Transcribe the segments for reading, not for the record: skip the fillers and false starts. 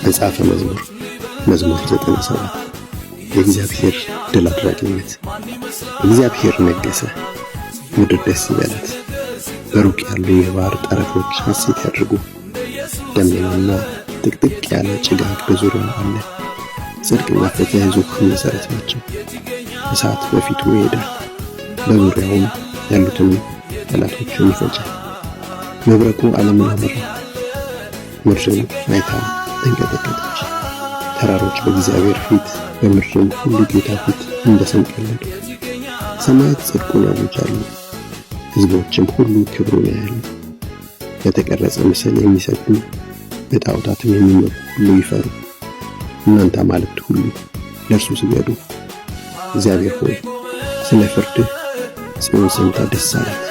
መጽሐፈ መዝሙር መዝሙር 97 የእግዚአብሔር ድል አድራጊነት። እግዚአብሔር ነገሰ፣ ምድር ደስ ይበላት። በሩቅ ያሉ የባህር ጠረፎች ሐሴት ያድርጉ። ደመናና ጥቅጥቅ ያለ ጭጋግ በዙሪያው አለ። ጽድቅና ፍትህ የዙፋኑ መሠረት ናቸው። እሳት በፊቱ ይሄዳል፣ በዙሪያውም ያሉትን ጠላቶቹን ይፈጃል። መብረቁ ዓለምን አበራ፣ ምድርን አይታ ተንቀጠቀጠች። ተራሮች በእግዚአብሔር ፊት በምድርም ሁሉ ጌታ ፊት እንደ ሰም ቀለጡ። ሰማያት ጽድቁን ያውጃሉ፣ ሕዝቦችም ሁሉ ክብሩን ያያሉ። ለተቀረጸ ምስል የሚሰግዱ በጣዖታትም የሚመኩ ሁሉ ይፈሩ። እናንተ አማልክት ሁሉ ለእርሱ ስገዱ። እግዚአብሔር ሆይ ስለ ፍርድህ ጽዮን ሰምታ ደስ አላት፣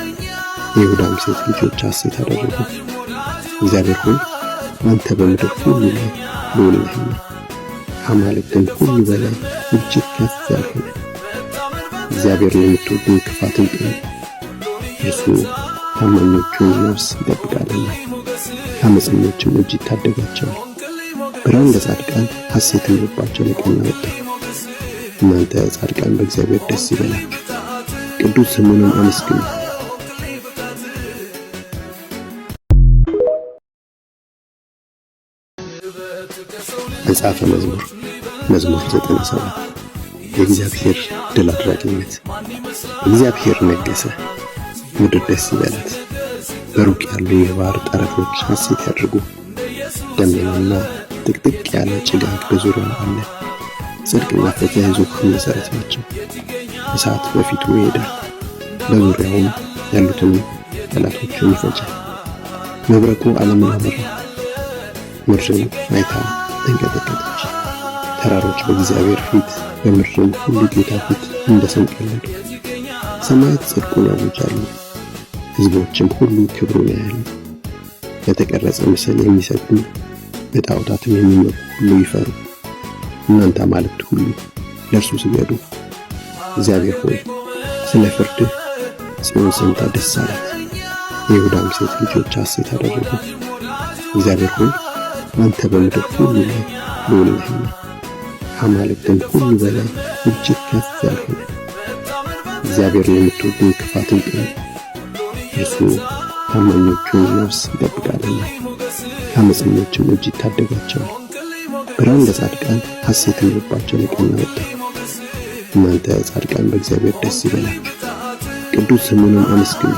የይሁዳም ሴት ልጆች ሐሴት አደረጉ። እግዚአብሔር ሆይ አንተ በምድር ሁሉ ላይ ልዑል ነህና፣ ከአማልክትም ሁሉ በላይ እጅግ ከፍ ያልህ ነህ። እግዚአብሔርን የምትወዱ ክፋትን ጥሉ፣ እርሱ ታማኞቹን ነፍስ ይጠብቃልና ከዓመፀኞችም እጅ ይታደጋቸዋል። ብርሃን ለጻድቃን፣ ሐሴትም ልባቸው ለቀና ወጣ። እናንተ ጻድቃን በእግዚአብሔር ደስ ይበላችሁ፣ ቅዱስ ስሙንም አመስግኑ። መጽሐፈ መዝሙር መዝሙር 97 የእግዚአብሔር ድል አድራጊነት። እግዚአብሔር ነገሰ፣ ምድር ደስ ይበላት። በሩቅ ያሉ የባህር ጠረፎች ሐሴት ያድርጉ። ደመናና ጥቅጥቅ ያለ ጭጋግ በዙሪያው አለ። ጽድቅና ፍትህ የዙፋኑ መሠረት ናቸው። እሳት በፊቱ ይሄዳል፣ በዙሪያውም ያሉትን ጠላቶቹን ይፈጃል። መብረቁ ዓለምን አበራ፣ ምድርን አይታ ተንቀጠቀጠች። ተራሮች በእግዚአብሔር ፊት በምድርም ሁሉ ጌታ ፊት እንደ ሰም ቀለጡ። ሰማያት ጽድቁን ያውጃሉ፣ ሕዝቦችም ሁሉ ክብሩን ያያሉ። ለተቀረጸ ምስል የሚሰግዱ በጣዖታትም የሚመኩ ሁሉ ይፈሩ። እናንተ አማልክት ሁሉ ለእርሱ ስገዱ። እግዚአብሔር ሆይ ስለ ፍርድህ ጽዮን ሰምታ ደስ አላት፣ የይሁዳም ሴት ልጆች ሐሴት አደረጉ። እግዚአብሔር ሆይ አንተ በምድር ሁሉ ላይ ልዑል ነህና፣ ከአማልክትም ሁሉ በላይ እጅግ ከፍ ያልህ ነህ። እግዚአብሔርን የምትወዱ ክፋትን ጥሉ፣ እርሱ ታማኞቹን ነፍስ ይጠብቃልና ከዓመፀኞችም እጅ ይታደጋቸዋል። ብርሃን ለጻድቃን፣ ሐሴትም ልባቸው ለቀና ወጣ። እናንተ ጻድቃን በእግዚአብሔር ደስ ይበላችሁ፣ ቅዱስ ስሙንም አመስግኑ።